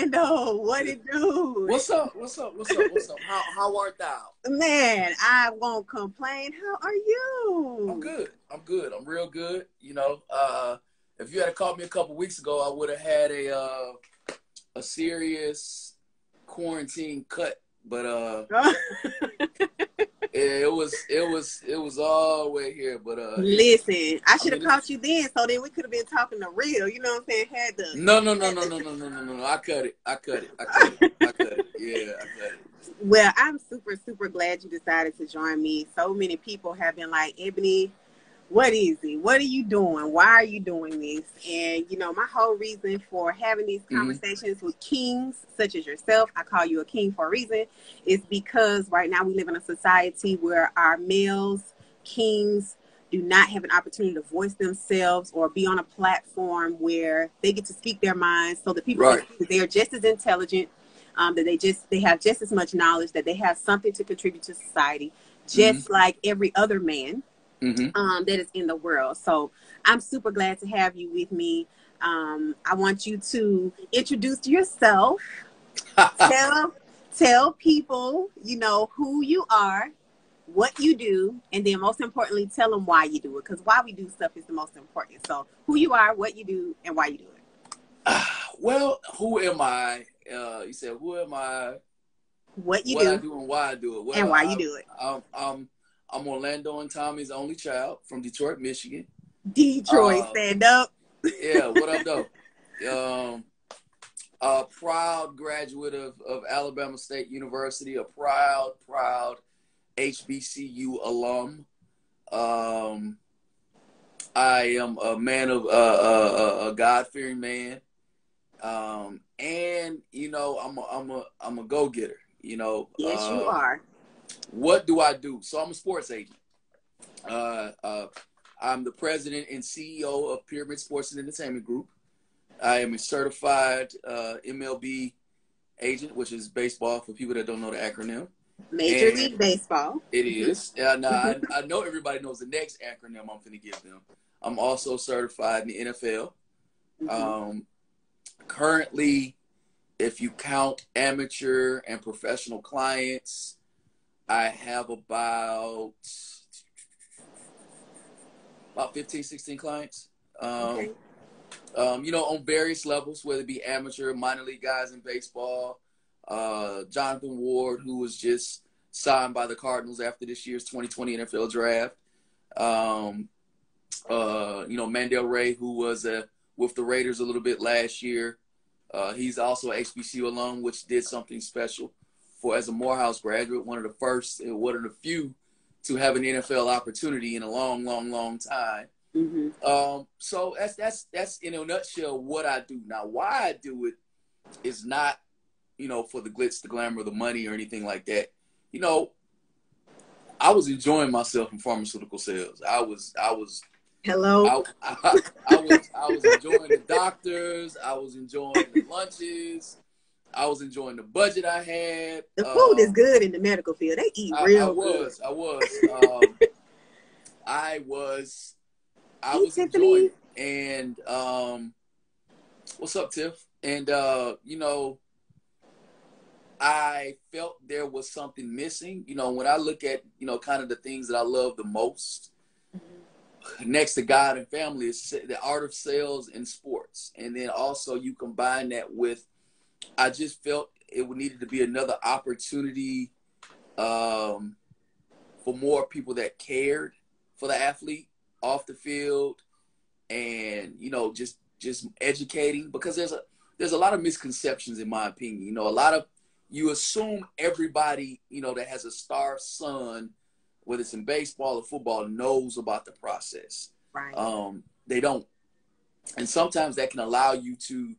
Orlando, what it do? What's up? What's up? What's up? What's up? How art thou? Man, I won't complain. How are I'm you? good. I'm good. I'm real good. If you had called me a couple weeks ago, I would have had a serious quarantine cut. But it was all the way here. But Listen, I I should have mean, caught you then, so then we could have been talking the real. You know what I'm saying? no. I cut it. I cut it. Yeah, I cut it. Well, I'm super, super glad you decided to join me. So many people have been like, Ebony, what is it? What are you doing? Why are you doing this? And, my whole reason for having these conversations with kings such as yourself, I call you a king for a reason, is because right now we live in a society where our males, kings, do not have an opportunity to voice themselves or be on a platform where they get to speak their minds so that people Right. can see that they are just as intelligent, that they have just as much knowledge, that they have something to contribute to society, just like every other man. That is in the world. So I'm super glad to have you with me. I want you to introduce yourself. tell people, who you are, what you do, and then most importantly, tell them why you do it. Because why we do stuff is the most important. So who you are, what you do, and why you do it. Well, who am I? You said, who am I? What you what do, I do and why I do it. Well, and why you do it. I'm Orlando and Tommy's only child from Detroit, Michigan. Detroit, stand up. Yeah, what up, though? A proud graduate of Alabama State University, a proud HBCU alum. I am a man of a God-fearing man, and I'm a go-getter. Yes, you are. What do I do? So I'm a sports agent. I'm the president and CEO of Pyramid Sports and Entertainment Group. I am a certified MLB agent, which is baseball for people that don't know the acronym. Major League Baseball. It is. Now, I know everybody knows the next acronym I'm going to give them. I'm also certified in the NFL. Currently, if you count amateur and professional clients, I have about 15, 16 clients. Okay. On various levels, whether it be amateur, minor league guys in baseball. Jonathan Ward, who was just signed by the Cardinals after this year's 2020 NFL draft. Mandel Ray, who was with the Raiders a little bit last year. He's also an HBCU alum, which did something special as a Morehouse graduate, one of the first and one of the few to have an NFL opportunity in a long, long, long time. So that's in a nutshell what I do. Now, why I do it is not, for the glitz, the glamour, the money, or anything like that. I was enjoying myself in pharmaceutical sales. I was Hello. I was enjoying the doctors. I was enjoying the lunches. I was enjoying the budget I had. The food is good in the medical field. They eat real good. I was Tiffany. enjoying it. And what's up, Tiff? And I felt there was something missing. When I look at kind of the things that I love the most, next to God and family, is the art of sales and sports. And then also you combine that with, I just felt it needed to be another opportunity for more people that cared for the athlete off the field, and just educating, because there's a lot of misconceptions, in my opinion. You assume everybody that has a star son, whether it's in baseball or football, knows about the process. Right. They don't, and sometimes that can allow you to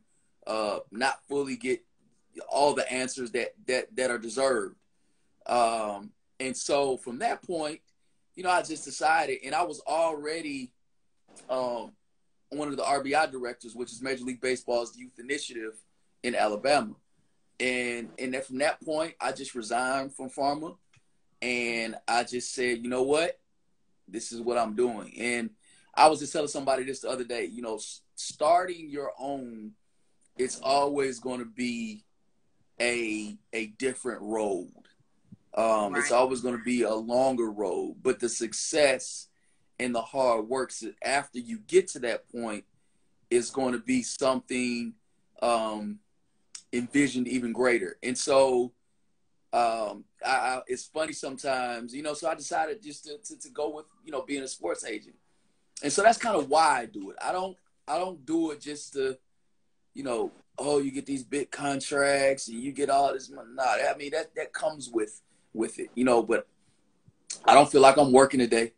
not fully get all the answers that are deserved. And so from that point, I just decided, and I was already one of the RBI directors, which is Major League Baseball's youth initiative in Alabama. And then from that point, I just resigned from pharma, and I just said, you know what, this is what I'm doing. And I was just telling somebody this the other day, starting your own it's always going to be a different road. It's always going to be a longer road, but the success and the hard work after you get to that point is going to be something envisioned even greater. And so it's funny sometimes, you know, so I decided just to go with, you know, being a sports agent. And so that's kind of why I do it. I don't do it just to, you know, oh, you get these big contracts and you get all this money. Nah, I mean, that comes with it, you know, but I don't feel like I'm working today.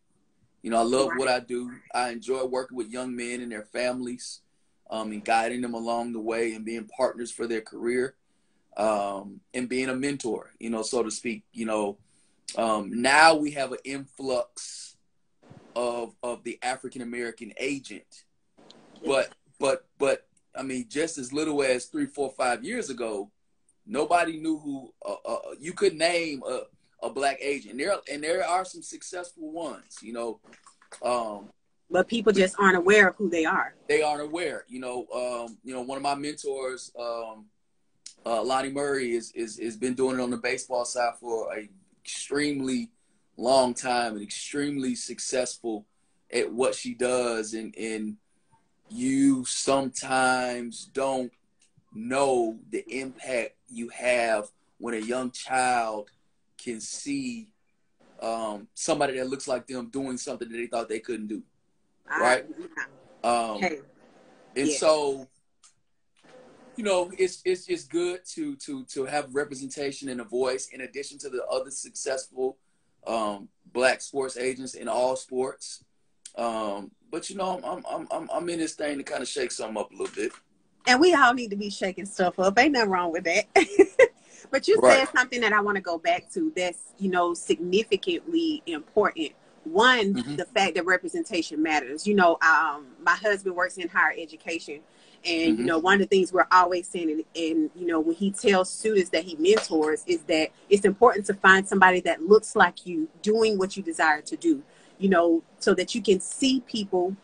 You know, I love what I do. I enjoy working with young men and their families, and guiding them along the way and being partners for their career, and being a mentor, you know, so to speak. You know, now we have an influx of the African American agent, but I mean, just as little as 3, 4, 5 years ago, nobody knew who you could name a black agent. There are some successful ones, you know. But people just aren't aware of who they are. They aren't aware, you know. One of my mentors, Lonnie Murray, is been doing it on the baseball side for a extremely long time and extremely successful at what she does, and you sometimes don't know the impact you have when a young child can see somebody that looks like them doing something that they thought they couldn't do, right? So, you know, it's just good to have representation and a voice in addition to the other successful black sports agents in all sports. But you know, I'm in this thing to kind of shake something up a little bit. And we all need to be shaking stuff up. Ain't nothing wrong with that. But you said something that I want to go back to that's, you know, significantly important. One, the fact that representation matters. You know, my husband works in higher education. And, you know, one of the things we're always saying, and, you know, when he tells students that he mentors, is that it's important to find somebody that looks like you doing what you desire to do, you know, so that you can see people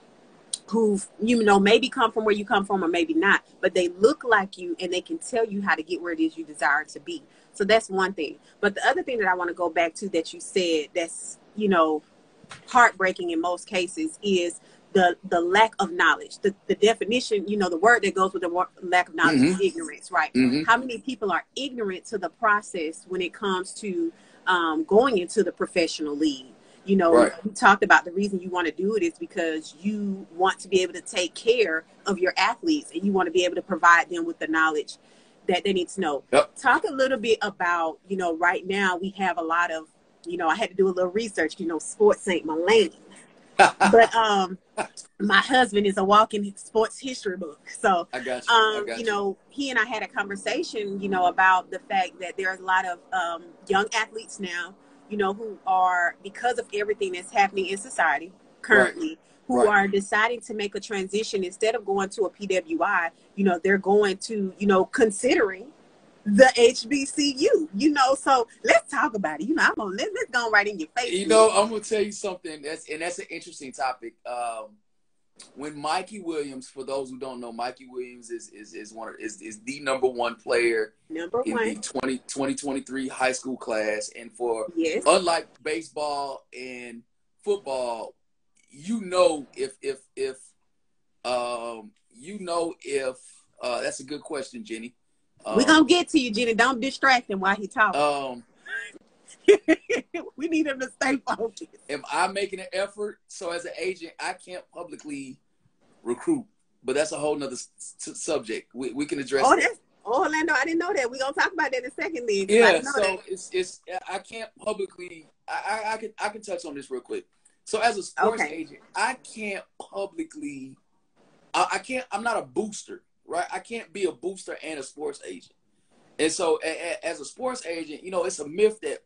who've, you know, maybe come from where you come from or maybe not, but they look like you and they can tell you how to get where it is you desire to be. So that's one thing. But the other thing that I want to go back to that you said that's, you know, heartbreaking in most cases is the lack of knowledge. The definition, you know, the word that goes with the lack of knowledge is ignorance, right? How many people are ignorant to the process when it comes to going into the professional league? You know, we talked about the reason you want to do it is because you want to be able to take care of your athletes and you want to be able to provide them with the knowledge that they need to know. Talk a little bit about, you know, right now we have a lot of, you know, I had to do a little research, you know, sports ain't my lane. But my husband is a walking sports history book. So, I got you. You know, he and I had a conversation, you know, about the fact that there's a lot of young athletes now, you know, who are, because of everything that's happening in society currently, who are deciding to make a transition instead of going to a PWI, you know, they're going to, you know, considering the HBCU, you know. So let's talk about it. You know, let's go right in your face. You know, I'm gonna tell you something. That's an interesting topic. When Mikey Williams, for those who don't know, Mikey Williams is the number one player in the 2023 high school class, and for unlike baseball and football, you know if that's a good question, Jenny. We're going to get to you, Jenny. Don't distract him while he's talking. We need him to stay focused. Am I making an effort? So as an agent, I can't publicly recruit. But that's a whole nother subject. We can address that. Orlando, I didn't know that. We're going to talk about that in a second then. Yeah, so it's I can't publicly, I can touch on this real quick. So as a sports agent, I can't publicly, I'm not a booster. Right, I can't be a booster and a sports agent, and so as a sports agent, you know, it's a myth that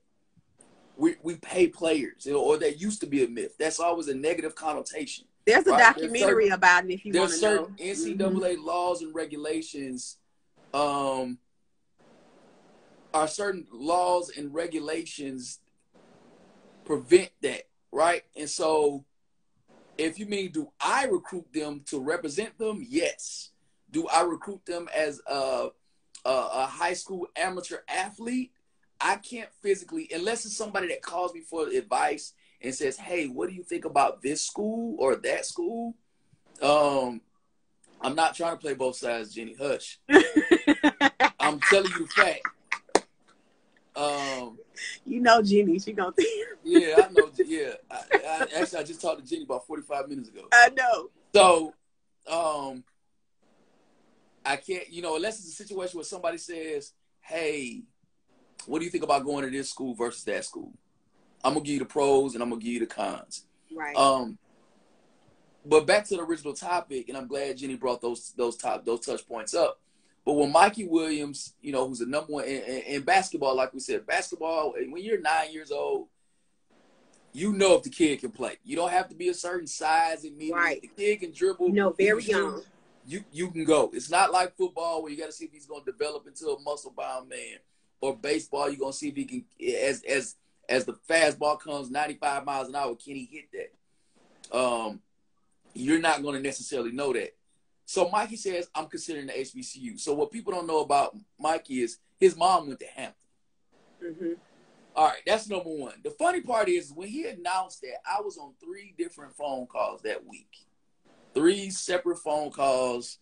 we pay players, you know, or that used to be a myth. That's always a negative connotation. There's a documentary about it if you want to know. There's certain NCAA laws and regulations, are certain laws and regulations prevent that, right? And so, if you mean, do I recruit them to represent them? Yes. Do I recruit them as a high school amateur athlete? I can't physically, unless it's somebody that calls me for advice and says, hey, what do you think about this school or that school? I'm not trying to play both sides, Jenny. Hush. I'm telling you the fact. You know Jenny, she gonna think. Yeah, I know. Yeah. I just talked to Jenny about 45 minutes ago. I know. So, I can't, unless it's a situation where somebody says, hey, what do you think about going to this school versus that school? I'm going to give you the pros and I'm going to give you the cons. Right. But back to the original topic, and I'm glad Jenny brought those touch points up. But when Mikey Williams, who's the number one in basketball, like we said, basketball, when you're 9 years old, if the kid can play. You don't have to be a certain size immediately. Right. The kid can dribble. Very young. You can go. It's not like football where you got to see if he's going to develop into a muscle-bound man. Or baseball, you're going to see if he can, as the fastball comes 95 miles an hour, can he hit that? You're not going to necessarily know that. So Mikey says, I'm considering the HBCU. So what people don't know about Mikey is his mom went to Hampton. Mm-hmm. All right, that's number one. The funny part is when he announced that, I was on 3 different phone calls that week. 3 separate phone calls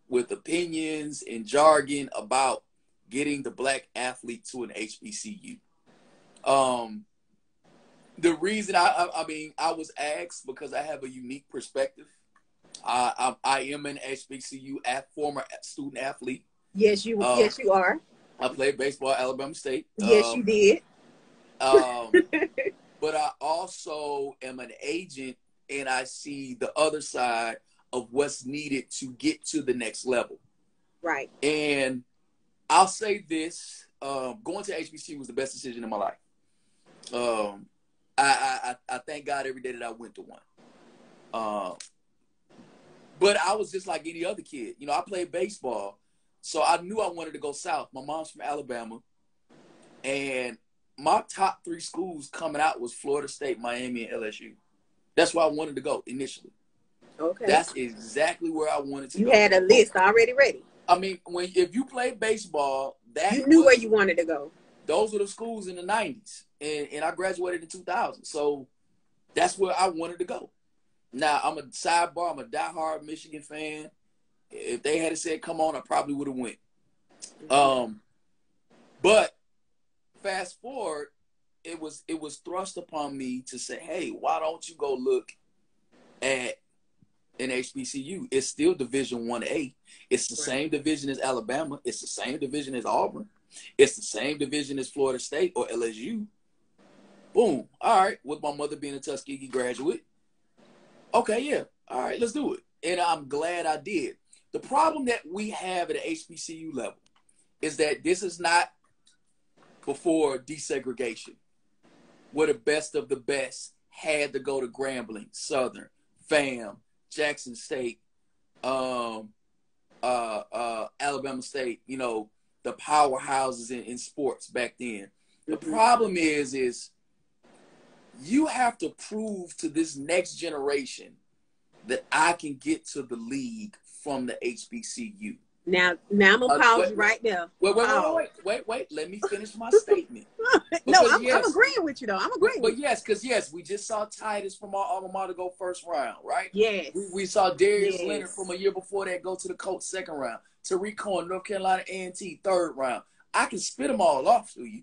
with opinions and jargon about getting the black athlete to an HBCU. The reason I was asked because I have a unique perspective. I am an HBCU former student athlete. Yes, you are. I played baseball at Alabama State. Yes, you did. But I also am an agent, and I see the other side of what's needed to get to the next level. Right. And I'll say this, going to HBCU was the best decision in my life. I thank God every day that I went to one. But I was just like any other kid. I played baseball, so I knew I wanted to go south. My mom's from Alabama, and my top 3 schools coming out was Florida State, Miami, and LSU. That's where I wanted to go initially. Okay. That's exactly where I wanted to go. You had a list already ready. I mean, if you played baseball, you knew where you wanted to go. Those were the schools in the 90s, and I graduated in 2000. So that's where I wanted to go. Now, I'm a diehard Michigan fan. If they had said, come on, I probably would have went. But fast forward, it was thrust upon me to say, hey, why don't you go look at an HBCU? It's still Division 1A. It's the same division as Alabama. It's the same division as Auburn. It's the same division as Florida State or LSU. Boom. All right. With my mother being a Tuskegee graduate. Okay, yeah. All right, let's do it. And I'm glad I did. The problem that we have at the HBCU level is that this is not before desegregation, where the best of the best had to go to Grambling, Southern, FAM, Jackson State, Alabama State, the powerhouses in sports back then. The problem is you have to prove to this next generation that I can get to the league from the HBCU. Now I'm gonna pause you right there. Wait. Let me finish my statement. No, I'm agreeing with you though. I'm agreeing. But yes, we just saw Titus from our alma mater go first round, right? Yes. We saw Darius Leonard from a year before that go to the Colts second round. Tariq Cohen, North Carolina A&T third round. I can spit them all off to you.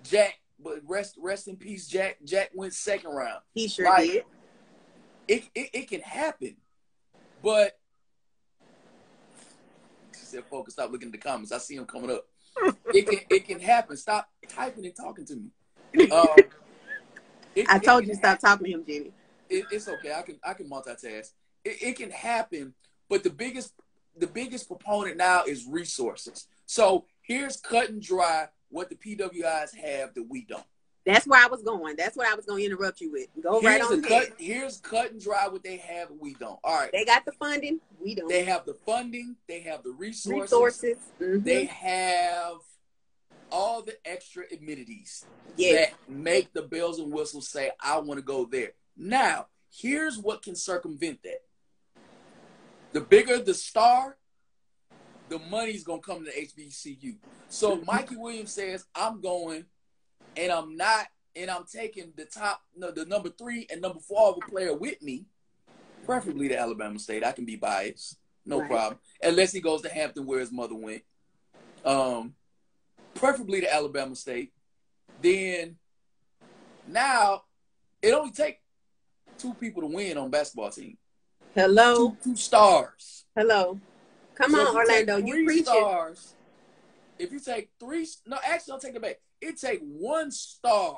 Jack, but rest in peace, Jack. Jack went second round. He sure did. It can happen, but she said, "Focus. Stop looking at the comments. I see them coming up. It can happen. Stop typing and talking to me." I told you stop talking to him, Jenny. It's okay. I can multitask. It can happen, but the biggest proponent now is resources. So here's cut and dry what the PWIs have that we don't. That's where I was going. That's what I was going to interrupt you with. Here's cut and dry what they have that we don't. All right. They got the funding. We don't. They have the funding. They have the resources. Mm-hmm. They have all the extra amenities that make the bells and whistles say, I want to go there. Now, here's what can circumvent that. The bigger the star, the money's gonna come to the HBCU. So Mikey Williams says, I'm going, and I'm not, and I'm taking the number 3 and number 4 player with me, preferably to Alabama State. I can be biased, no problem, unless he goes to Hampton where his mother went. Preferably to Alabama State. Then now it only takes 2 people to win on a basketball team. Hello. Two stars. Hello. Come on, Orlando. You preaching. Stars. If you take 3, no, actually, I'll take it back. It take 1 star,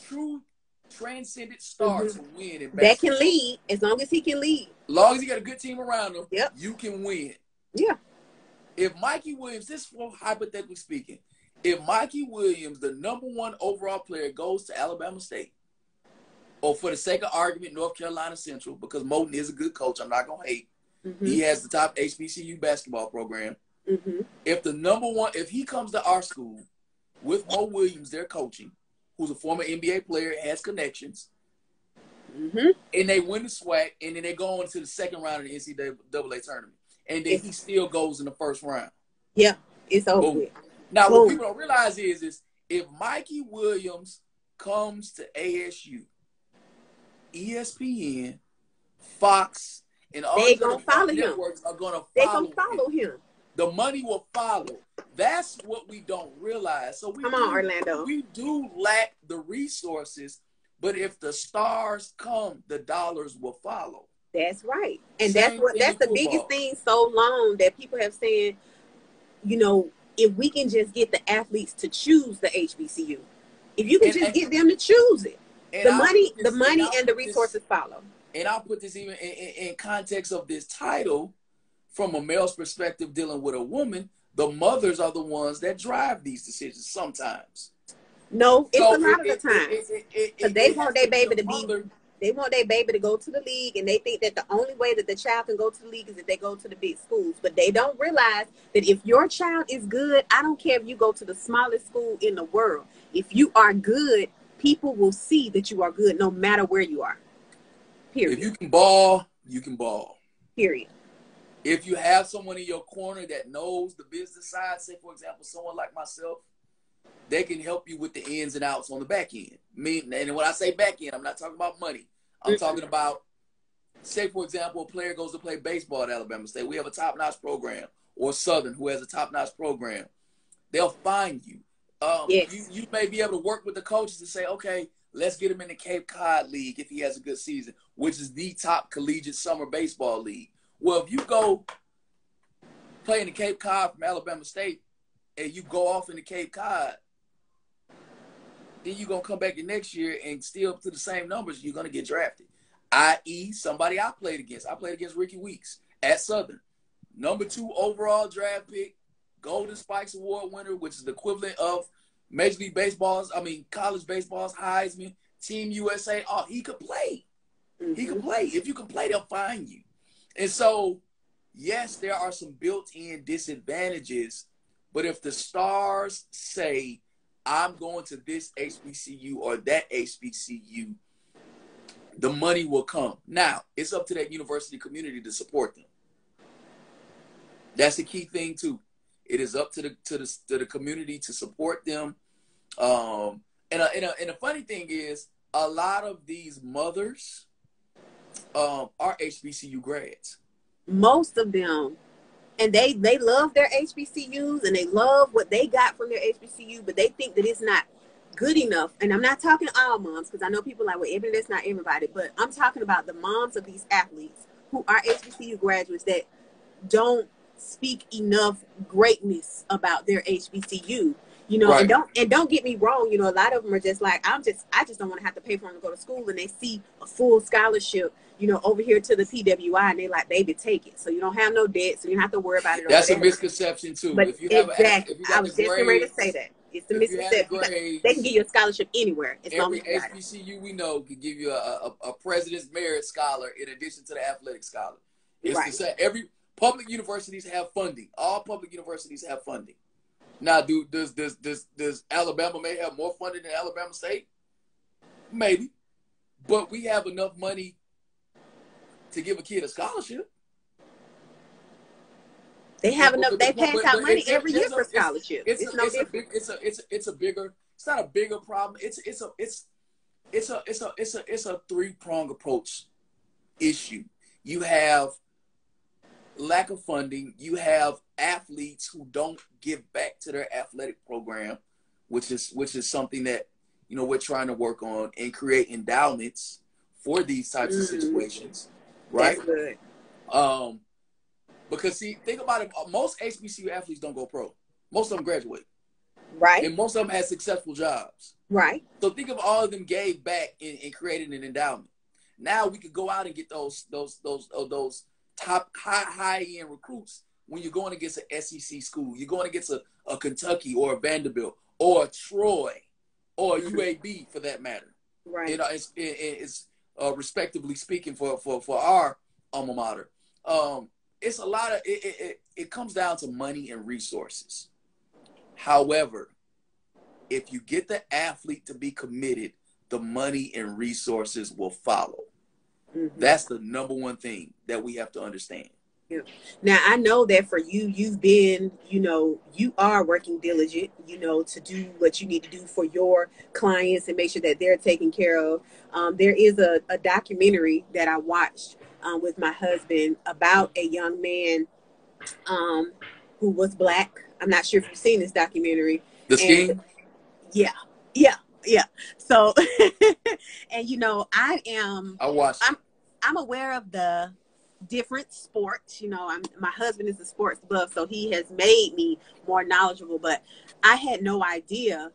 true transcendent star to win in basketball. That can lead, as long as he can lead. As long as you got a good team around him, you can win. Yeah. If Mikey Williams, this is hypothetically speaking, if Mikey Williams, the number 1 overall player, goes to Alabama State, or for the sake of argument, North Carolina Central, because Moten is a good coach, I'm not going to hate. He has the top HBCU basketball program. If the number 1, if he comes to our school with Mo Williams, their coaching, who's a former NBA player, has connections, and they win the SWAC, and then they go on to the second round of the NCAA tournament, and then he still goes in the first round. Yeah, it's over with. Now, what people don't realize is if Mikey Williams comes to ASU, ESPN, Fox, and all these networks are going to follow him. The money will follow. That's what we don't realize. So Come on, Orlando. We do lack the resources, but if the stars come, the dollars will follow. That's right. And that's the biggest thing so long that people have said, you know, if we can just get the athletes to choose the HBCU, if you can just get them to choose it, the money and the resources follow. And I'll put this even in context of this title, from a male's perspective dealing with a woman, the mothers are the ones that drive these decisions sometimes. No, it's a lot of the time. Because they want their baby to they want their baby to go to the league, and they think that the only way that the child can go to the league is if they go to the big schools. But they don't realize that if your child is good, I don't care if you go to the smallest school in the world. If you are good, people will see that you are good no matter where you are. Period. If you can ball, you can ball. Period. If you have someone in your corner that knows the business side, say, for example, someone like myself, they can help you with the ins and outs on the back end. And when I say back end, I'm not talking about money. I'm talking about, say, for example, a player goes to play baseball at Alabama State. We have a top-notch program, or Southern, who has a top-notch program. They'll find you. You may be able to work with the coaches to say, okay, let's get him in the Cape Cod League if he has a good season, which is the top collegiate summer baseball league. Well, if you go play in the Cape Cod from Alabama State and you go off in the Cape Cod, then you're going to come back the next year and still up to the same numbers, you're going to get drafted. I.e., somebody I played against. I played against Ricky Weeks at Southern. Number 2 overall draft pick, Golden Spikes Award winner, which is the equivalent of Major League Baseball's, college baseball's Heisman, Team USA. Oh, he could play. He could play. If you can play, they'll find you. And so, yes, there are some built-in disadvantages, but if the stars say, I'm going to this HBCU or that HBCU, the money will come. Now, it's up to that university community to support them. That's the key thing, too. It is up to the community to support them. And the funny thing is, a lot of these mothers are HBCU grads. Most of them. And they love their HBCUs and they love what they got from their HBCU, but they think that it's not good enough. And I'm not talking all moms, because I know people like, well, Ebony, that's not everybody. But I'm talking about the moms of these athletes who are HBCU graduates that don't speak enough greatness about their HBCU. You know, right. and don't get me wrong, you know, a lot of them are just like, I just don't want to have to pay for them to go to school, and they see a full scholarship, you know, over here to the PWI, and they like, baby, take it. So you don't have no debt, so you don't have to worry about it. That's a misconception too. But if you exactly, have I was just ready to say that. It's the misconception. They can give you a scholarship anywhere. Every HBCU we know can give you a President's Merit Scholar in addition to the Athletic Scholar. It's right. the same. Every public universities have funding. All public universities have funding. Now, does Alabama may have more funding than Alabama State? Maybe. But we have enough money to give a kid a scholarship. They have enough. But the They point, pass out money every year there's for scholarships. It's no different. it's a bigger. It's not a bigger problem. It's a three-pronged approach issue. You have lack of funding. You have athletes who don't give back to their athletic program, which is something that we're trying to work on and create endowments for these types of situations, right? That's good. Because see, think about it. Most HBCU athletes don't go pro. Most of them graduate, Right. and most of them have successful jobs. Right. So think of all of them gave back and created an endowment. Now we could go out and get those top high end recruits when you're going against an SEC school. You're going against a Kentucky or a Vanderbilt or a Troy or a UAB for that matter. Right. It's respectively speaking for our alma mater. It's a lot of it comes down to money and resources. However, if you get the athlete to be committed, the money and resources will follow. That's the number one thing that we have to understand. Yeah. Now, I know that for you, you've been, you are working diligent, to do what you need to do for your clients and make sure that they're taken care of. There is a documentary that I watched with my husband about a young man who was Black. I'm not sure if you've seen this documentary. The Scheme? Yeah. So, and I watched. I'm aware of the different sports. My husband is a sports buff, so he has made me more knowledgeable. But I had no idea,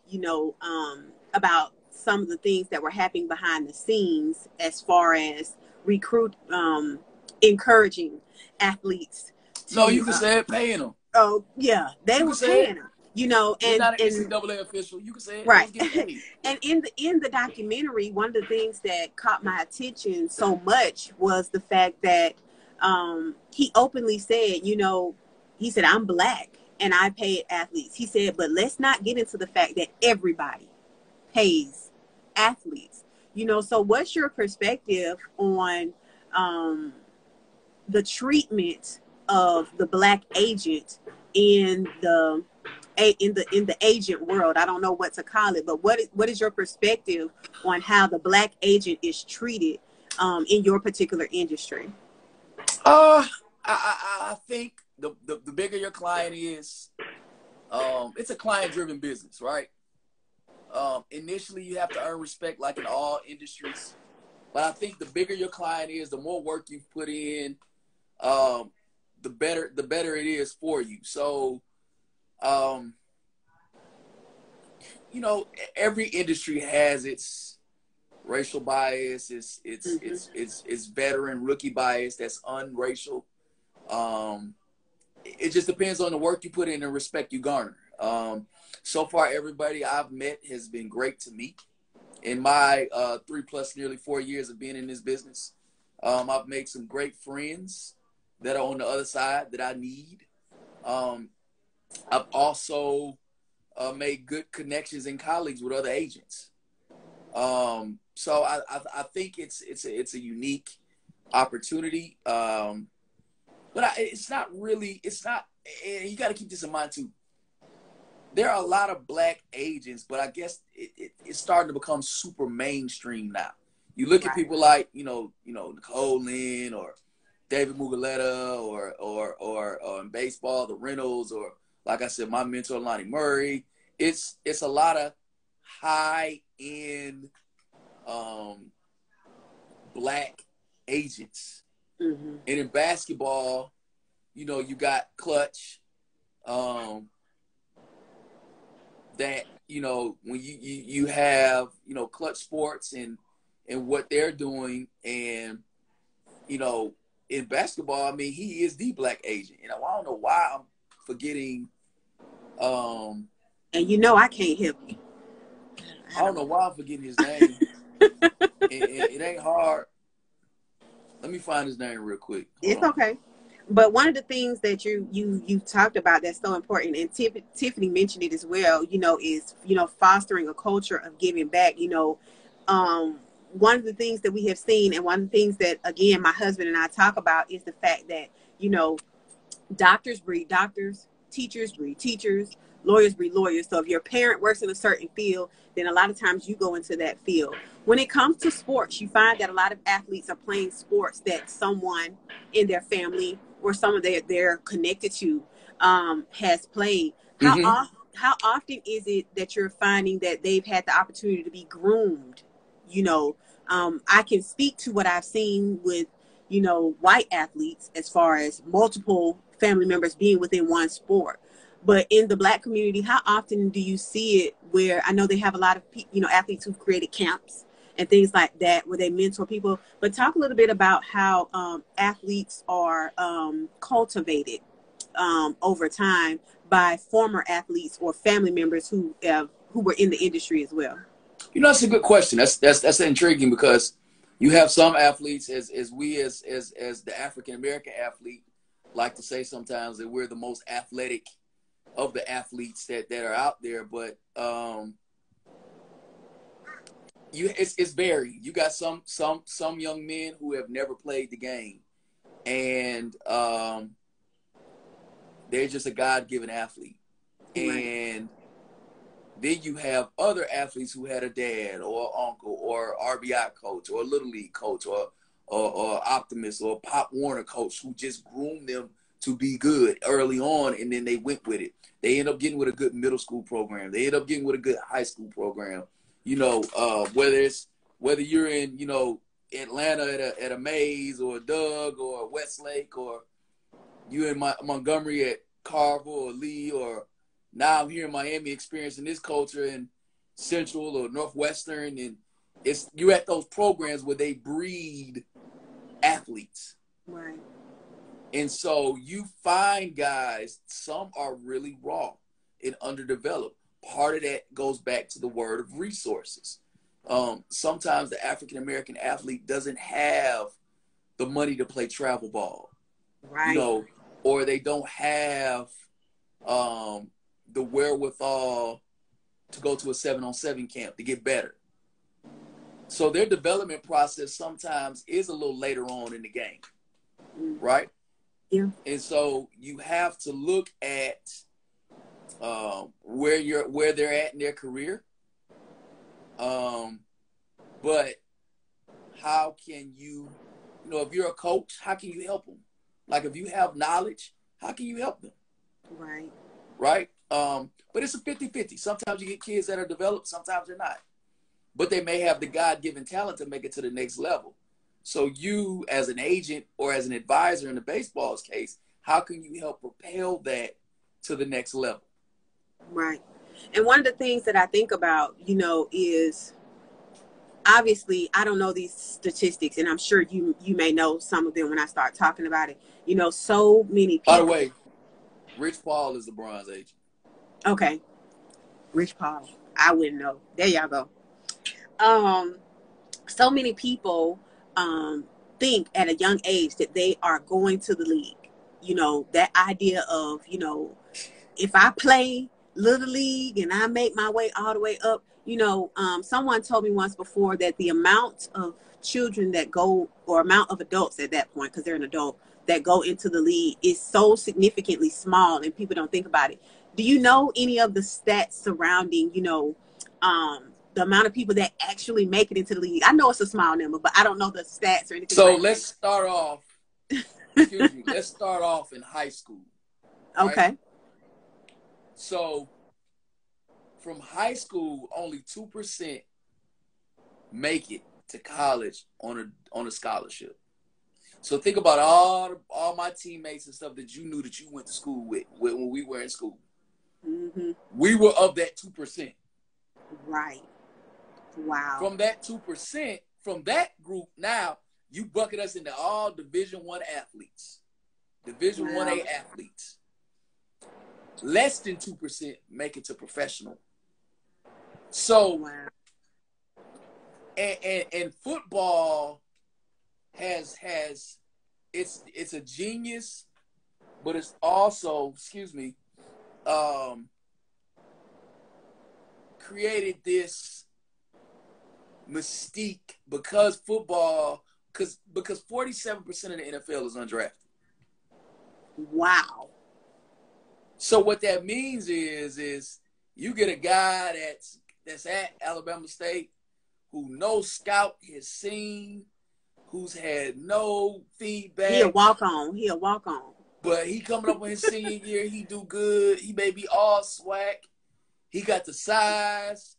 about some of the things that were happening behind the scenes as far as encouraging athletes. No, you can say it, paying them. Oh yeah, they were paying them. You're not an NCAA official. You can say it. Right. And in the documentary, one of the things that caught my attention so much was the fact that he openly said, he said, I'm Black and I pay athletes. He said, but let's not get into the fact that everybody pays athletes. So what's your perspective on the treatment of the Black agent in the agent world? I don't know what to call it, but what is your perspective on how the Black agent is treated in your particular industry? I think the bigger your client is, it's a client-driven business, right? Initially, you have to earn respect, like in all industries. But I think the bigger your client is, the more work you've put in, the better it is for you. So, every industry has its racial bias, it's veteran rookie bias that's unracial. It just depends on the work you put in and respect you garner. So far, everybody I've met has been great to me. In my 3+ nearly 4 years of being in this business, I've made some great friends that are on the other side that I need. I've also made good connections and colleagues with other agents. So I think it's a unique opportunity. But it's not. And you got to keep this in mind too. There are a lot of Black agents, but I guess it's starting to become super mainstream now. You look at people like Nicole Lynn or David Muguleta or in baseball the Reynolds, or like I said, my mentor Lonnie Murray. It's a lot of high end Black agents. And in basketball, you got Clutch. That when you have Clutch Sports and what they're doing, and in basketball, I mean, he is the Black agent. I don't know why I'm forgetting. And I can't help you. I don't know why I'm forgetting his name. It ain't hard. Let me find his name real quick. It's okay. But one of the things that you talked about that's so important, and Tiffany mentioned it as well, is, fostering a culture of giving back. One of the things that we have seen, and one of the things that, again, my husband and I talk about, is the fact that, Doctors breed doctors, teachers breed teachers, lawyers breed lawyers. So if your parent works in a certain field, then a lot of times you go into that field. When it comes to sports, you find that a lot of athletes are playing sports that someone in their family or someone they're connected to has played. Mm-hmm. How often is it that you're finding that they've had the opportunity to be groomed? You know, I can speak to what I've seen with, white athletes as far as multiple family members being within one sport. But in the Black community, how often do you see it where I know they have a lot of, athletes who've created camps and things like that where they mentor people. But talk a little bit about how athletes are cultivated over time by former athletes or family members who were in the industry as well. That's a good question. That's intriguing because you have some athletes, as we as the African American athlete like to say sometimes that we're the most athletic of the athletes that are out there, but it's varied. You got some young men who have never played the game, and they're just a God-given athlete. Right. And then you have other athletes who had a dad or an uncle or RBI coach or a Little League coach or Optimist or Pop Warner coach who just groomed them to be good early on, and then they went with it. They end up getting with a good middle school program. They end up getting with a good high school program. Whether you're in, Atlanta at a Mays or a Doug or a Westlake, or you in Montgomery at Carver or Lee, or now I'm here in Miami experiencing this culture in Central or Northwestern, and you're at those programs where they breed athletes. Right. And so you find guys, some are really raw and underdeveloped. Part of that goes back to the word of resources. Sometimes the African-American athlete doesn't have the money to play travel ball. Right. Or they don't have the wherewithal to go to a 7-on-7 camp to get better. So their development process sometimes is a little later on in the game, right? Yeah. And so you have to look at where they're at in their career. But how can you, if you're a coach, how can you help them? Like if you have knowledge, how can you help them? Right. Right? But it's a 50-50. Sometimes you get kids that are developed, sometimes they're not. But they may have the God-given talent to make it to the next level. So you, as an agent or as an advisor in the baseball's case, how can you help propel that to the next level? Right. And one of the things that I think about, is obviously I don't know these statistics, and I'm sure you may know some of them when I start talking about it. So many people. By the way, Rich Paul is the bronze agent. Okay. Rich Paul. I wouldn't know. There y'all go. So many people think at a young age that they are going to the league. That idea of, if I play Little League and I make my way all the way up, someone told me once before that the amount of children that go, or amount of adults at that point, because they're an adult, that go into the league is so significantly small, and people don't think about it. Do you know any of the stats surrounding, the amount of people that actually make it into the league? I know it's a small number, but I don't know the stats or anything. So let's start off. Excuse me. Let's start off in high school. Right? Okay. So from high school, only 2% make it to college on a scholarship. So think about all my teammates and stuff that you knew that you went to school with when we were in school. Mm-hmm. We were of that 2%. Right. Wow. From that 2%, from that group, now you bucket us into all Division I athletes, Division 1A athletes. Less than 2% make it to professional. So, wow. and football has it's a genius, but it's also, created this mystique because football, because 47% of the NFL is undrafted. Wow. So what that means is you get a guy that's at Alabama State who no scout has seen, who's had no He'll feedback. walk on. He'll walk on. But he coming up on his senior year, he do good. He may be all swag. He got the size,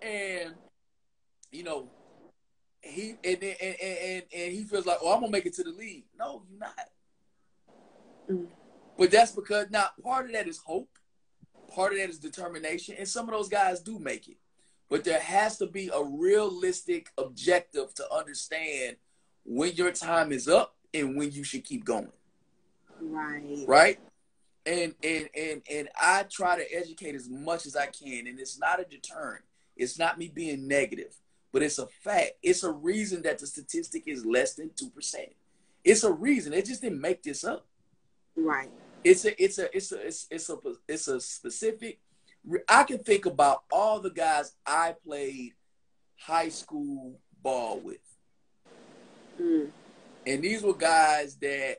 and you know, he and he feels like, oh, I'm gonna make it to the league. No, you're not. Mm. But that's because now part of that is hope, part of that is determination, and some of those guys do make it. But there has to be a realistic objective to understand when your time is up and when you should keep going. Right. Right? And I try to educate as much as I can, and it's not a deterrent. It's not me being negative, but it's a fact. It's a reason that the statistic is less than 2%. It's a reason. They just didn't make this up. Right. It's a specific. I can think about all the guys I played high school ball with, and these were guys that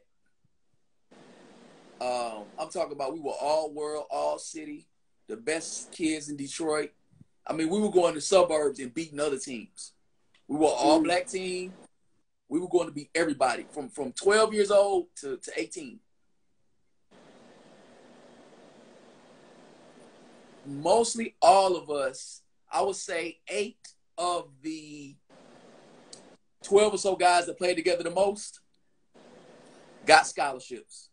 I'm talking about. We were all world, all city, the best kids in Detroit. I mean, we were going to suburbs and beating other teams. We were all black team. We were going to beat everybody from 12 years old to 18. Mostly all of us, I would say 8 of the 12 or so guys that played together the most got scholarships.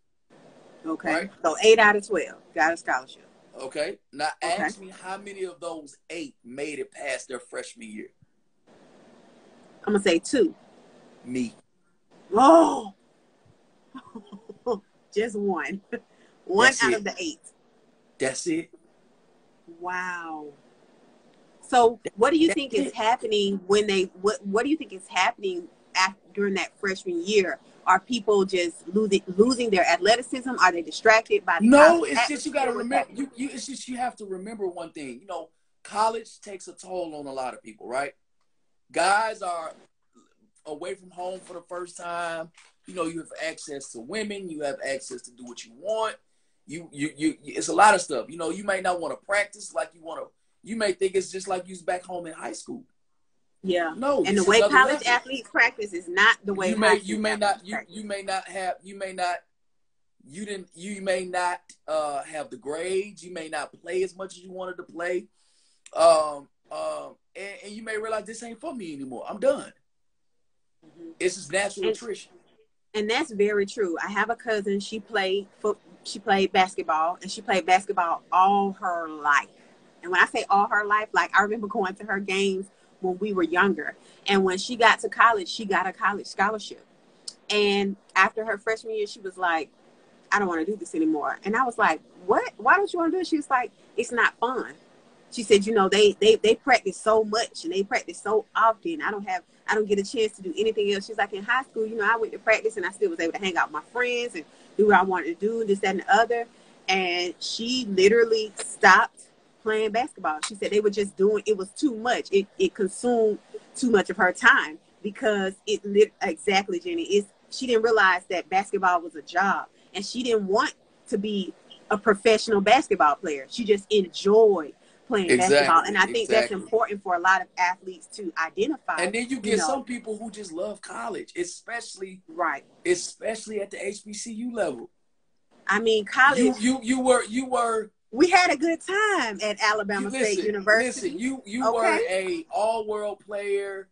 Okay. Right? So 8 out of 12 got a scholarship. Okay. Now ask me how many of those 8 made it past their freshman year. I'm going to say 2. Me. Oh. Just 1. One That's out it. of the 8. That's it. Wow. So what do you think is happening when what do you think is happening during that freshman year? Are people just losing their athleticism? Are they distracted by the No, it's just you got to what's remember. happening? It's just you have to remember one thing. You know, college takes a toll on a lot of people, right? Guys are away from home for the first time. You know, you have access to women. You have access to do what you want. You it's a lot of stuff. You know, you may not want to practice like you want to. You may think it's just like you was back home in high school. Yeah. No, and the way college athletes practice is not the way you may not have the grades. You may not play as much as you wanted to play. And you may realize this ain't for me anymore. I'm done. It's just natural attrition. And that's very true. I have a cousin. She played basketball, and she played basketball all her life. And when I say all her life, like I remember going to her games when we were younger. And when she got to college, she got a college scholarship. And after her freshman year, she was like, I don't want to do this anymore. And I was like, what? Why don't you want to do it? She was like, it's not fun. She said, you know, they practice so much and they practice so often. I don't get a chance to do anything else. She's like, in high school, you know, I went to practice and I still was able to hang out with my friends and do what I wanted to do, this, that, and the other. And she literally stopped playing basketball. She said they were just doing, it was too much. It consumed too much of her time because exactly, Jenny, she didn't realize that basketball was a job and she didn't want to be a professional basketball player. She just enjoyed playing basketball. And I think that's important for a lot of athletes to identify. And then you get some people who just love college, especially at the HBCU level. I mean, college. You were. We had a good time at Alabama State University. Listen, you were a all-world player.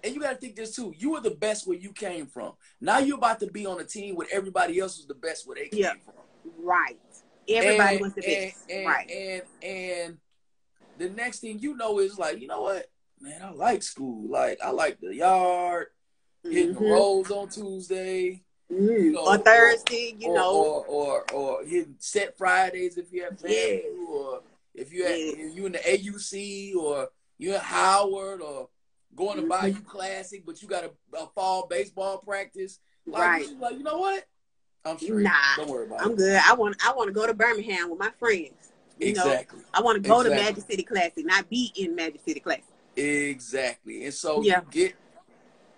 And you got to think this too. You were the best where you came from. Now you're about to be on a team where everybody else was the best where they came from. Right. Everybody was the best. And the next thing you know is like, you know what? Man, I like school. Like, I like the yard, hitting the roads on Tuesday. You know, or Thursday, or hitting set Fridays if you have family, or if you in the AUC, or you're in Howard, or going to Bayou Classic, but you got a fall baseball practice. Like, you know what? I'm straight. Nah, don't worry about it. I'm good. I want to go to Birmingham with my friends. You know, I want to go to Magic City Classic, not be in Magic City Classic. Exactly. And so you get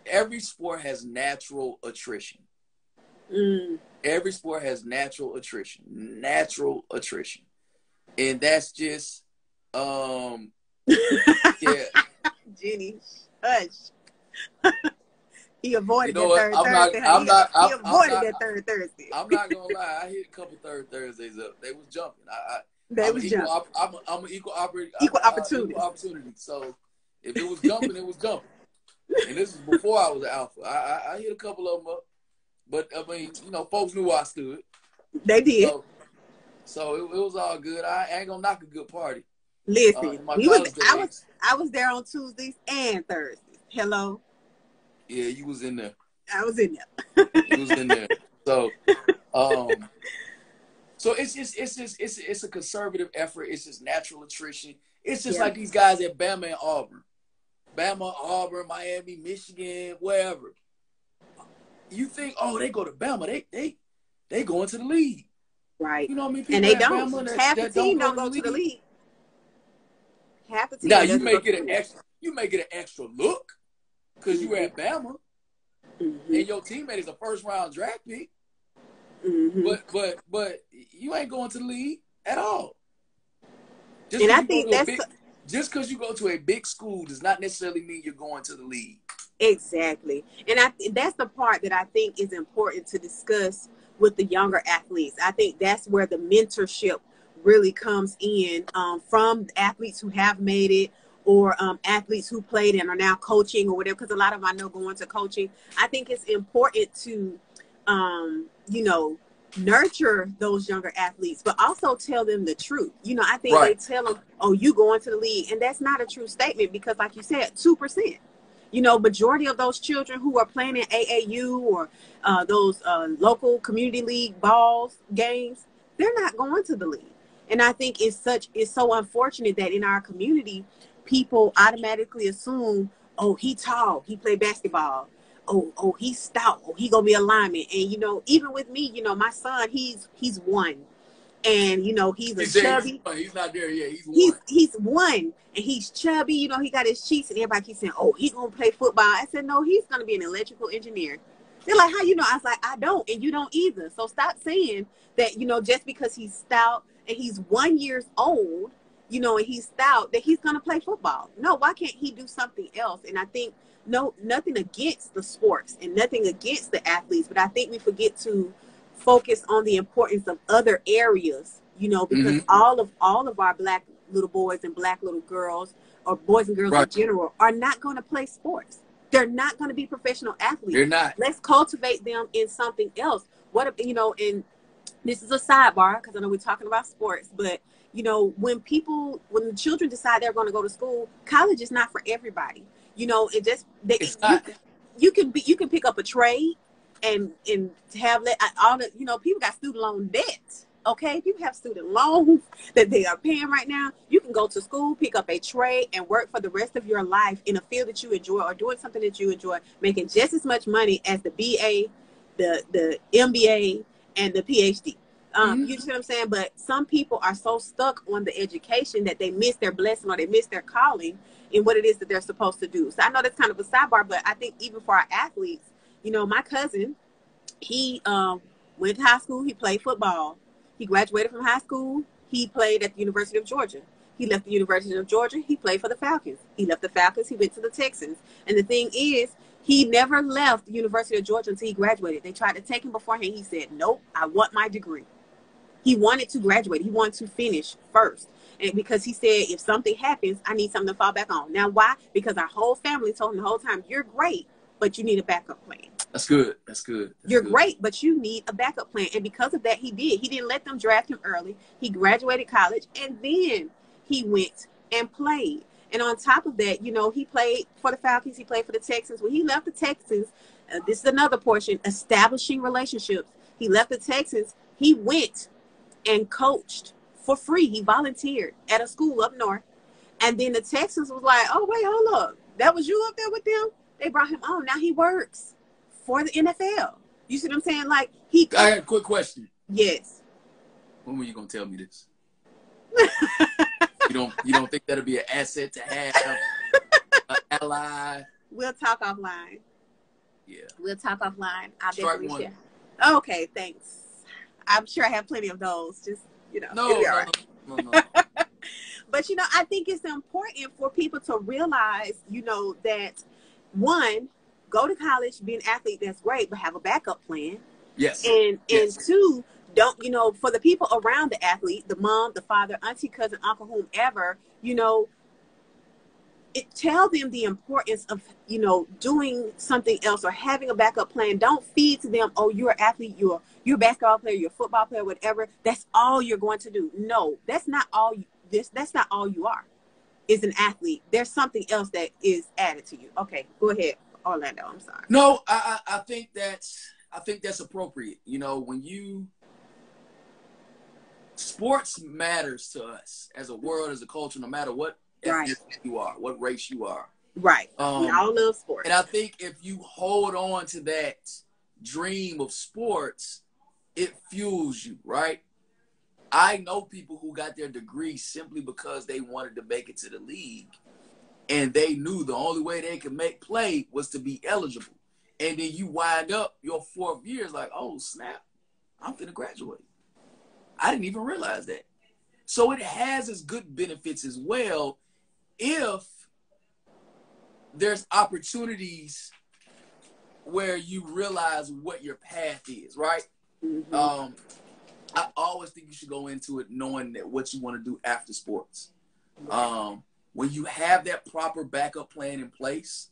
every sport has natural attrition. every sport has natural attrition. And that's just, yeah. Jenny, hush. He avoided You know that what? third Thursday. He avoided that third Thursday. I'm not gonna lie. I hit a couple third Thursdays up. They was jumping. They I'm was an jumping. I'm an equal Opportunity. equal opportunity. So if it was jumping, it was jumping. And this is before I was an alpha. I hit a couple of them up, but I mean, you know, folks knew where I stood. They did. So it was all good. I ain't gonna knock a good party. Listen, I was there on Tuesdays and Thursdays. Hello. Yeah, you was in there. I was in there. You was in there. So, so it's a conservative effort. It's just natural attrition. It's just like these guys at Bama and Auburn. Bama, Auburn, Miami, Michigan, wherever. You think, oh, they go to Bama, they go into the league. Right. You know what I mean? And they don't. Half the team don't go to the league. Half the team. Now you make it an extra look because you at Bama and your teammate is a first round draft pick. But you ain't going to the league at all. Just because you go to a big school does not necessarily mean you're going to the league. Exactly. And that's the part that I think is important to discuss with the younger athletes. I think that's where the mentorship really comes in, from athletes who have made it, or athletes who played and are now coaching or whatever, because a lot of them I know go into coaching. I think it's important to, nurture those younger athletes, but also tell them the truth. You know, I think they tell them, oh, you going to the league. And that's not a true statement because, like you said, 2%. You know, majority of those children who are playing in AAU or those local community league games, they're not going to the league. And I think it's so unfortunate that in our community, people automatically assume, oh, he tall, he play basketball. Oh, he's stout. Oh, he gonna be a lineman. And you know, even with me, you know, my son, he's one, and you know, he's chubby. He's not there yet. He's one, and he's chubby. You know, he got his cheeks, and everybody keeps saying, "Oh, he's gonna play football." I said, "No, he's gonna be an electrical engineer." They're like, "How you know?" I was like, "I don't, and you don't either." So stop saying that. You know, just because he's stout and he's 1 year old, you know, and he's stout, that he's gonna play football. No, why can't he do something else? And I think. No, nothing against the sports and nothing against the athletes, but I think we forget to focus on the importance of other areas, you know, because all of our black little boys and black little girls, or boys and girls in general, are not going to play sports. They're not going to be professional athletes. They're not. Let's cultivate them in something else. What, you know, and this is a sidebar because I know we're talking about sports, but you know, when the children decide they're going to go to school, college is not for everybody. You know, you can pick up a trade and have all the, you know, people got student loan debt. Okay, people have student loans that they are paying right now. You can go to school, pick up a trade, and work for the rest of your life in a field that you enjoy or doing something that you enjoy, making just as much money as the BA, the MBA, and the PhD. You see what I'm saying? But some people are so stuck on the education that they miss their blessing or they miss their calling in what it is that they're supposed to do. So I know that's kind of a sidebar, but I think even for our athletes, you know, my cousin, he went to high school, he played football. He graduated from high school, he played at the University of Georgia. He left the University of Georgia, he played for the Falcons. He left the Falcons, he went to the Texans. And the thing is, he never left the University of Georgia until he graduated. They tried to take him beforehand. He said, nope, I want my degree. He wanted to graduate. He wanted to finish first. And because he said, if something happens, I need something to fall back on. Now, why? Because our whole family told him the whole time, you're great, but you need a backup plan. That's good. That's good. You're great, but you need a backup plan. And because of that, he did. He didn't let them draft him early. He graduated college, and then he went and played. And on top of that, you know, he played for the Falcons. He played for the Texans. When he left the Texans, this is another portion, establishing relationships. He left the Texans. He went and coached for free. He volunteered at a school up north. And then the Texans was like, oh, wait, hold up. That was you up there with them? They brought him on. Now he works for the NFL. You see what I'm saying? Like, I got a quick question. Yes. When were you going to tell me this? You don't think that'll be an asset to have? An ally? We'll talk offline. Yeah. We'll talk offline. I'll definitely share. Okay, thanks. I'm sure I have plenty of those. Just, it'll No, be all no, right. no, no, no, no. But I think it's important for people to realize, that one, go to college, be an athlete, that's great, but have a backup plan. Yes, And yes. two, don't, for the people around the athlete, the mom, the father, auntie, cousin, uncle, whomever, tell them the importance of, doing something else or having a backup plan. Don't feed to them, oh, you're an athlete, you're a basketball player, you're a football player, whatever. That's all you're going to do. No, that's not all that's not all you are, is an athlete. There's something else that is added to you. Okay, go ahead, Orlando. I'm sorry. No, I think that's appropriate. When sports matters to us as a world, as a culture, no matter what Right. ethnicity you are, what race you are. Right. We all love sports. And I think if you hold on to that dream of sports, it fuels you, right? I know people who got their degree simply because they wanted to make it to the league. And they knew the only way they could play was to be eligible. And then you wind up your fourth year, like, oh, snap, I'm finna graduate. I didn't even realize that. So it has its good benefits as well if there's opportunities where you realize what your path is, right? Mm-hmm. I always think you should go into it knowing that what you want to do after sports. When you have that proper backup plan in place,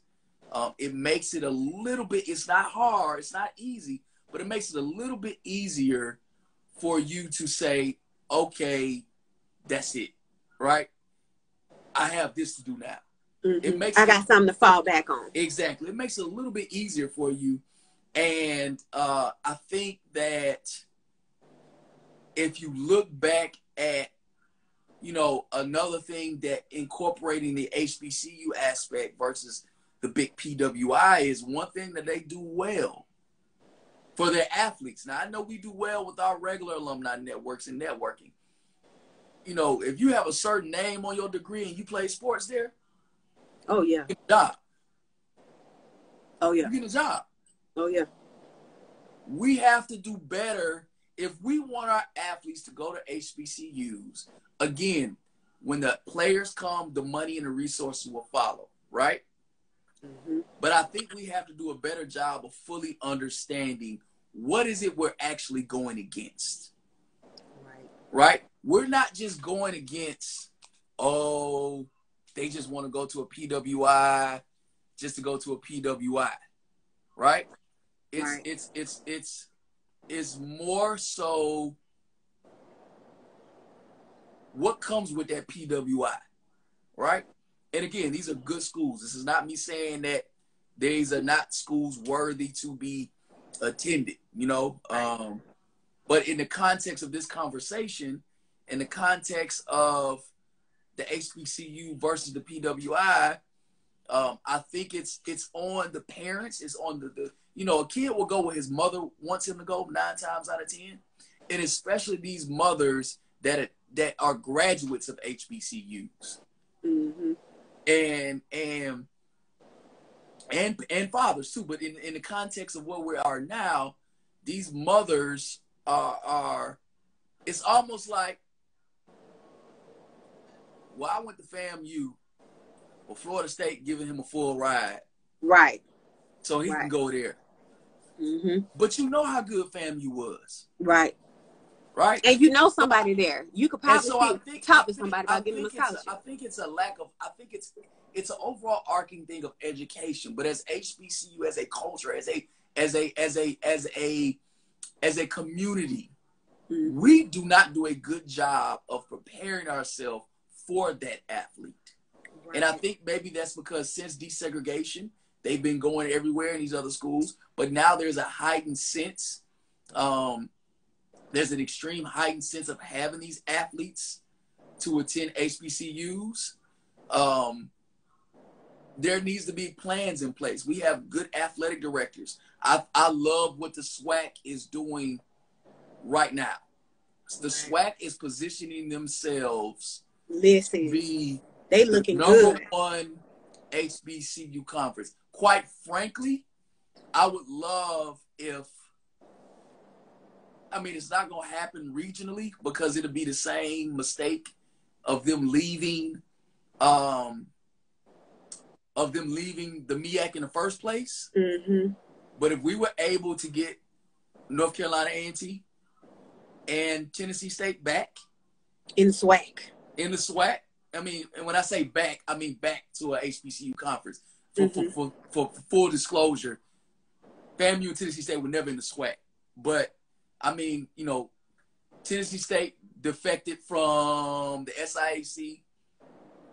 it makes it a little bit, it's not hard, it's not easy, but it makes it a little bit easier for you to say, okay, that's it, right? I have this to do now. Mm-hmm. I got something to fall back on. Exactly. It makes it a little bit easier for you. And I think that if you look back at, another thing that incorporating the HBCU aspect versus the big PWI is one thing that they do well for their athletes. Now, I know we do well with our regular alumni networks and networking. If you have a certain name on your degree and you play sports there, oh, yeah. you get a job. Oh, yeah. You get a job. Oh, yeah. We have to do better if we want our athletes to go to HBCUs. Again, when the players come, the money and the resources will follow, right? Mm-hmm. But I think we have to do a better job of fully understanding what is it we're actually going against. Right? We're not just going against, oh, they just want to go to a PWI just to go to a PWI. Right? It's more so what comes with that PWI, right? And again, these are good schools. This is not me saying that these are not schools worthy to be attended, but in the context of this conversation, in the context of the HBCU versus the PWI, I think it's on the parents. It's on the a kid will go where his mother wants him to go 9 times out of 10, and especially these mothers that are graduates of HBCUs, mm-hmm. and fathers too. But in the context of where we are now, these mothers are it's almost like, well, I went to FAMU, or Florida State giving him a full ride, right? So he can go there. Mm-hmm. But you know how good FAMU was, right? And somebody there. You could probably talk to somebody about getting a scholarship. I think it's a lack of. I think it's an overall arcing thing of education. But as HBCU, as a culture, as a community, mm-hmm. we do not do a good job of preparing ourselves for that athlete. Right. And I think maybe that's because since desegregation, they've been going everywhere in these other schools. But now there's a heightened sense. There's an extreme heightened sense of having these athletes to attend HBCUs. There needs to be plans in place. We have good athletic directors. I love what the SWAC is doing right now. The SWAC is positioning themselves to be they looking the number good. one HBCU conference. Quite frankly, I would love if I mean, it's not going to happen regionally because it'll be the same mistake of them leaving, the MEAC in the first place. Mm-hmm. But if we were able to get North Carolina A&T and Tennessee State back in SWAC, I mean, and when I say back, I mean back to a HBCU conference. Mm-hmm. For full disclosure, FAMU and Tennessee State were never in the SWAC. But, I mean, you know, Tennessee State defected from the SIAC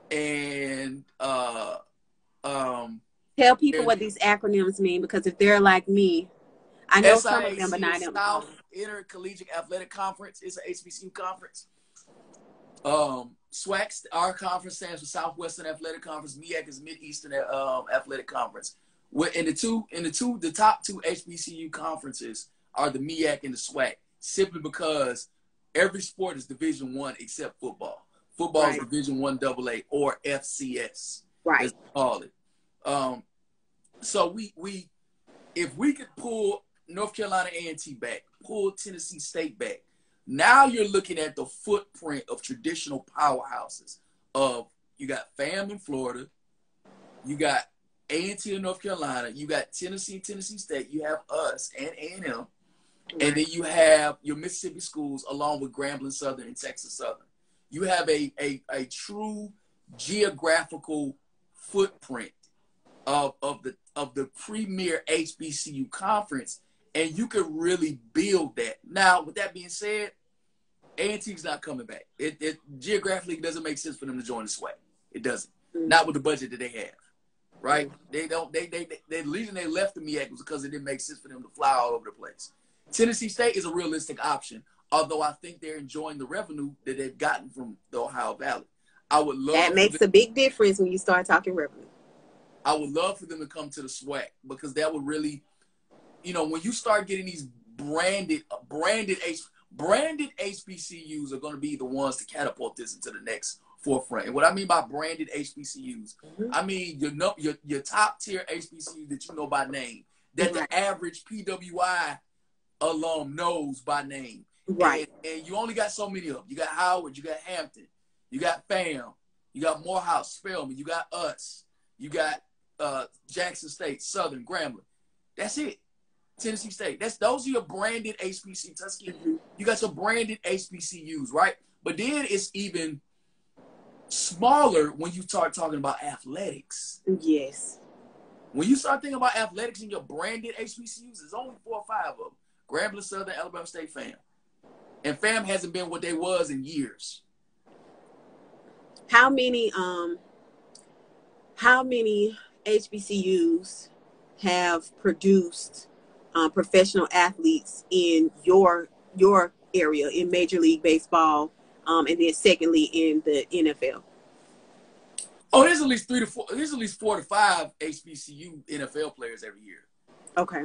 and tell people what these acronyms mean, because if they're like me, I know some of them, but not them. South Intercollegiate Athletic Conference. It's an HBCU conference. SWAC, our conference stands for Southwestern Athletic Conference. MEAC is Mid-Eastern Athletic Conference. The top two HBCU conferences are the MEAC and the SWAC, simply because every sport is Division I except football. Football is Division I AA or FCS, as they call it. So if we could pull North Carolina A&T back, pull Tennessee State back, now you're looking at the footprint of traditional powerhouses. You got FAM in Florida, you got A&T in North Carolina, you got Tennessee and Tennessee State, you have us and A&M, and then you have your Mississippi schools along with Grambling Southern and Texas Southern. You have a true geographical footprint of the premier HBCU conference, and you could really build that. Now, with that being said, A&T's not coming back. It geographically doesn't make sense for them to join the SWAC. It doesn't. Mm-hmm. Not with the budget that they have. Right? Mm-hmm. The reason they left the MEAC was because it didn't make sense for them to fly all over the place. Tennessee State is a realistic option, although I think they're enjoying the revenue that they've gotten from the Ohio Valley. I would love that makes a big difference when you start talking revenue. I would love for them to come to the SWAC, because that would really, you know, when you start getting these branded HBCUs are going to be the ones to catapult this into the next forefront. And what I mean by branded HBCUs, mm-hmm. I mean your top tier HBCUs that you know by name, that the average PWI alum knows by name. Right. And you only got so many of them. You got Howard, you got Hampton, you got FAM, you got Morehouse, Spelman, you got us, you got Jackson State, Southern, Grambling. That's it. Tennessee State. Those are your branded HBCUs. Tuskegee. Mm-hmm. You got your branded HBCUs, right? But then it's even smaller when you start talking about athletics. Yes. When you start thinking about athletics in your branded HBCUs, there's only 4 or 5 of them. Grambling, Southern, Alabama State, FAM. And FAM hasn't been what they was in years. How many HBCUs have produced professional athletes in your area in Major League Baseball, and then secondly in the NFL? Oh, there's at least 4 to 5 HBCU NFL players every year. Okay.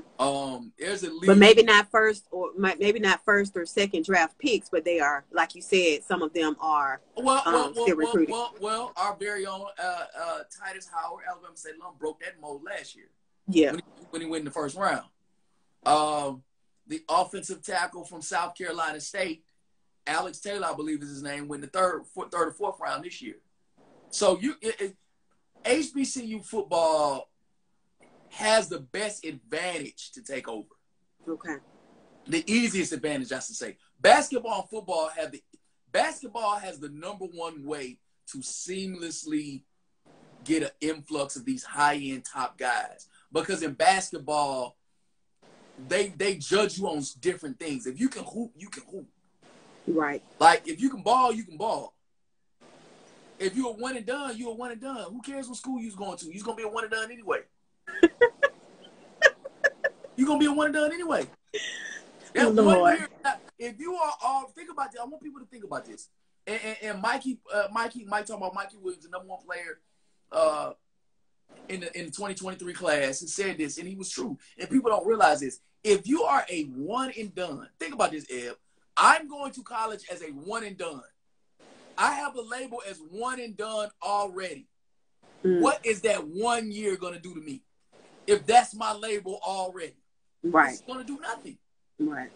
There's at least, but maybe not first or second draft picks, but they are, like you said, some of them are still recruiting. Well, our very own Titus Howard, Alabama State alum, broke that mold last year. Yeah. When he went in the first round. The offensive tackle from South Carolina State, Alex Taylor, I believe is his name, went in the third or fourth round this year. So HBCU football has the best advantage to take over. Okay. The easiest advantage, I should say. Basketball and football has the number one way to seamlessly get an influx of these high-end top guys. Because in basketball, they judge you on different things. If you can hoop, you can hoop. Right. Like, if you can ball, you can ball. If you're a one and done, you're a one and done. Who cares what school you're going to? You're going to be a one and done anyway. You're going to be a one and done anyway. That Lord. 1 year, if you are all, think about this. I want people to think about this. And Mike talking about Mikey Williams, the number one player in the 2023 class, and said this, and he was true. And people don't realize this. If you are a one and done, think about this, Eb. I'm going to college as a one and done. I have a label as one and done already. What is that 1 year going to do to me? If that's my label already, right? It's going to do nothing. Right.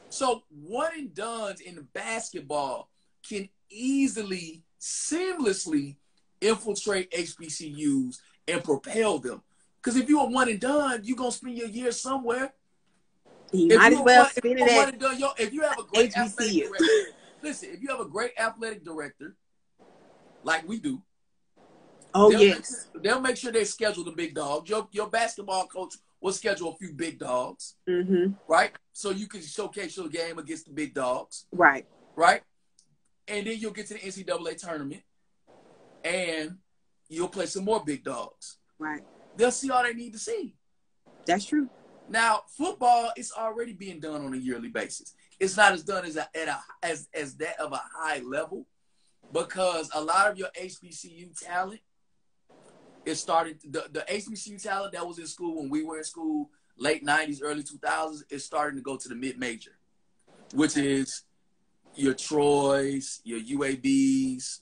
So one and dones in basketball can easily, seamlessly infiltrate HBCUs and propel them. Because if you're a one and done, you're gonna spend your year somewhere. You might as well spend it at and done, if you have a great athletic HBCU. director, listen, if you have a great athletic director, like we do, oh yes, they'll make sure they schedule the big dogs. Your basketball coach will schedule a few big dogs, right? So you can showcase your game against the big dogs, right? And then you'll get to the NCAA tournament, and you'll play some more big dogs, right? They'll see all they need to see. That's true. Now, football is already being done on a yearly basis. It's not as done as that of a high level, because a lot of your HBCU talent is started. The HBCU talent that was in school when we were in school, late 90s, early 2000s, is starting to go to the mid-major, which is your Troys, your UABs,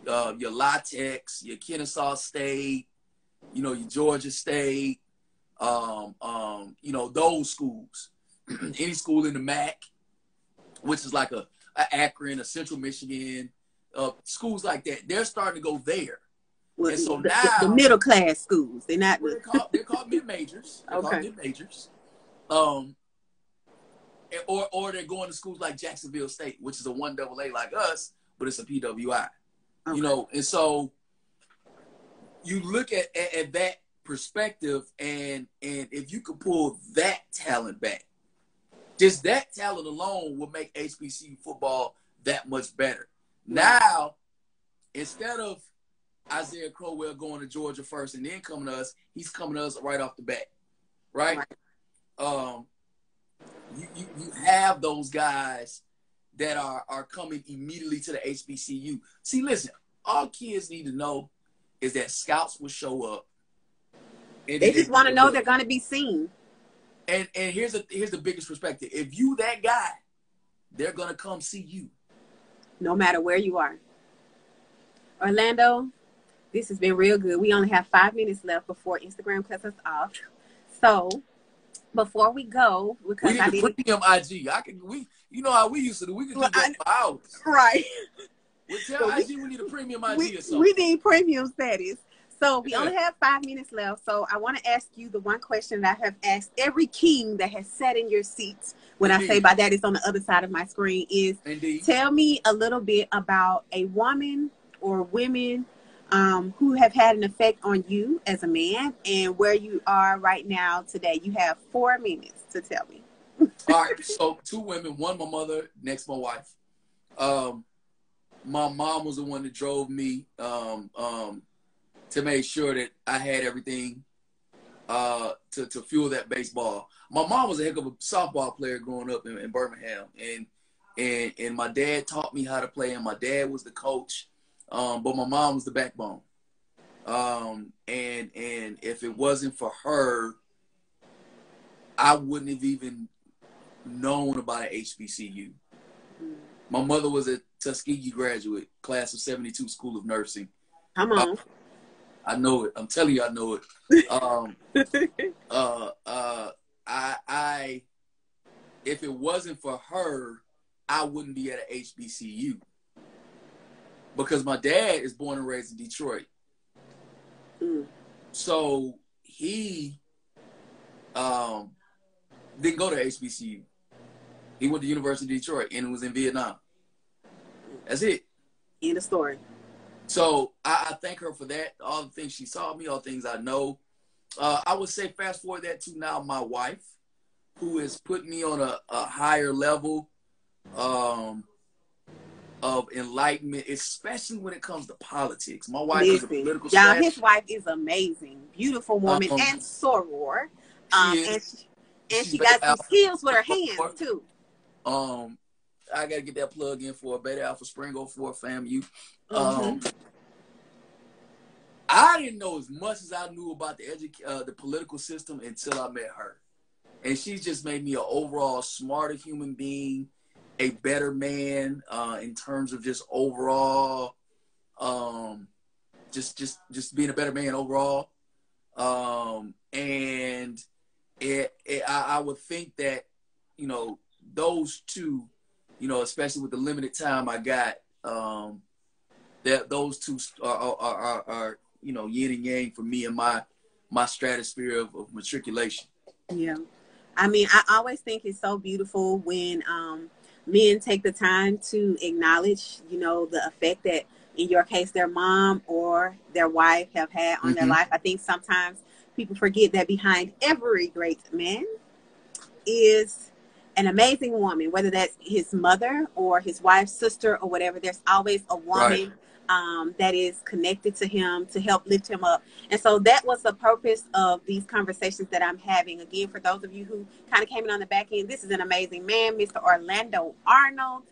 your La Techs, your Kennesaw State, your Georgia State, those schools. Any school in the MAC, which is like a Akron, a Central Michigan, schools like that, they're starting to go there. Well, and so now the middle class schools, they're not. They're called mid majors. They're called mid majors. Or they're going to schools like Jacksonville State, which is a 1AA like us, but it's a PWI. Okay. And so you look at that perspective, and if you could pull that talent back, just that talent alone will make HBCU football that much better. Now, instead of Isaiah Crowell going to Georgia first and then coming to us, he's coming to us right off the bat, right? You have those guys that are coming immediately to the HBCU. See, listen, all kids need to know is that scouts will show up. And they just want to know they're going to be seen. And here's the biggest perspective. If you that guy, they're going to come see you. No matter where you are. Orlando, this has been real good. We only have 5 minutes left before Instagram cuts us off. So before we go, because we need to premium IG. You know how we used to do. We could do that for hours. Right. Tell IG we need a premium IG or something. We need premium status. So we only have 5 minutes left. So I want to ask you the one question that I have asked every king that has sat in your seats. When I say by that, it's on the other side of my screen. Is tell me a little bit about a woman or women who have had an effect on you as a man and where you are right now today. You have 4 minutes to tell me. All right. So 2 women, one my mother, next my wife. My mom was the one that drove me to make sure that I had everything to fuel that baseball. My mom was a heck of a softball player growing up in Birmingham, and my dad taught me how to play, and my dad was the coach, but my mom was the backbone. And if it wasn't for her, I wouldn't have even known about an HBCU. My mother was a Tuskegee graduate, class of 72, School of Nursing. Come on. I know it. I'm telling you, I know it. If it wasn't for her, I wouldn't be at an HBCU, because my dad is born and raised in Detroit. So he didn't go to HBCU. He went to University of Detroit and was in Vietnam. That's it. End of story. So I thank her for that. All the things she taught me, all the things I know. I would say fast forward that to now my wife, who has put me on a higher level of enlightenment, especially when it comes to politics. My wife is a political strategist. His wife is amazing. Beautiful woman and soror. And she got some skills with her hands, too. I got to get that plug in for Beta Alpha Spring 04 FAMU. I didn't know as much as I knew about the political system until I met her. And she's just made me an overall smarter human being, a better man in terms of just overall, just being a better man overall. And I would think that, those two, you know, especially with the limited time I got, that those two are you know, yin and yang for me and my stratosphere of matriculation. Yeah. I mean, I always think it's so beautiful when men take the time to acknowledge, you know, the effect that, in your case, their mom or their wife have had on their life. I think sometimes people forget that behind every great man is an amazing woman, whether that's his mother or his wife's sister or whatever. There's always a woman that is connected to him to help lift him up. And so that was the purpose of these conversations that I'm having. Again, for those of you who kind of came in on the back end, this is an amazing man, Mr. Orlando Arnold,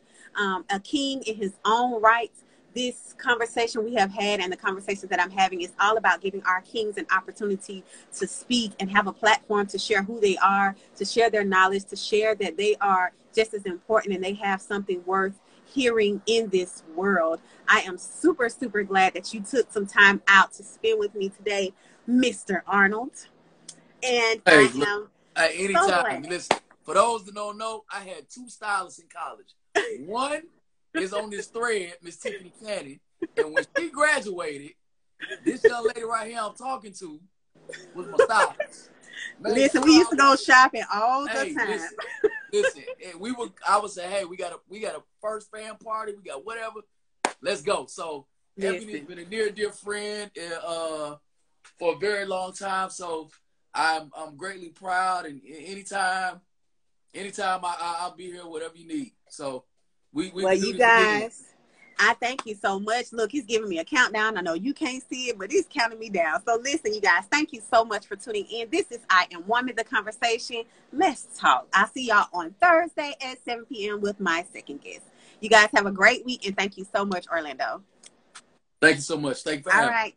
a king in his own right. This conversation we have had and the conversations that I'm having is all about giving our kings an opportunity to speak and have a platform to share who they are, to share their knowledge, to share that they are just as important and they have something worth hearing in this world. I am super, super glad that you took some time out to spend with me today, Mr. Arnold. And Hey, I am anytime. so glad. Listen, for those that don't know, I had 2 stylists in college. One is on this thread, Miss Tiffany Cannon, and when she graduated, this young lady right here I'm talking to was my stylist. Man, listen, we used to go shopping all the time. Listen, I would say, hey, we got a first fan party, we got whatever, let's go. So Ebony's been a near dear friend for a very long time. So I'm greatly proud, and anytime I'll be here, whatever you need. So well, you guys, I thank you so much. Look, he's giving me a countdown. I know you can't see it, but he's counting me down. So listen, you guys, thank you so much for tuning in. This is I Am Woman, the conversation. Let's talk. I'll see y'all on Thursday at 7 p.m. with my second guest. You guys have a great week, and thank you so much, Orlando. Thank you so much. Thank you for having me. All right.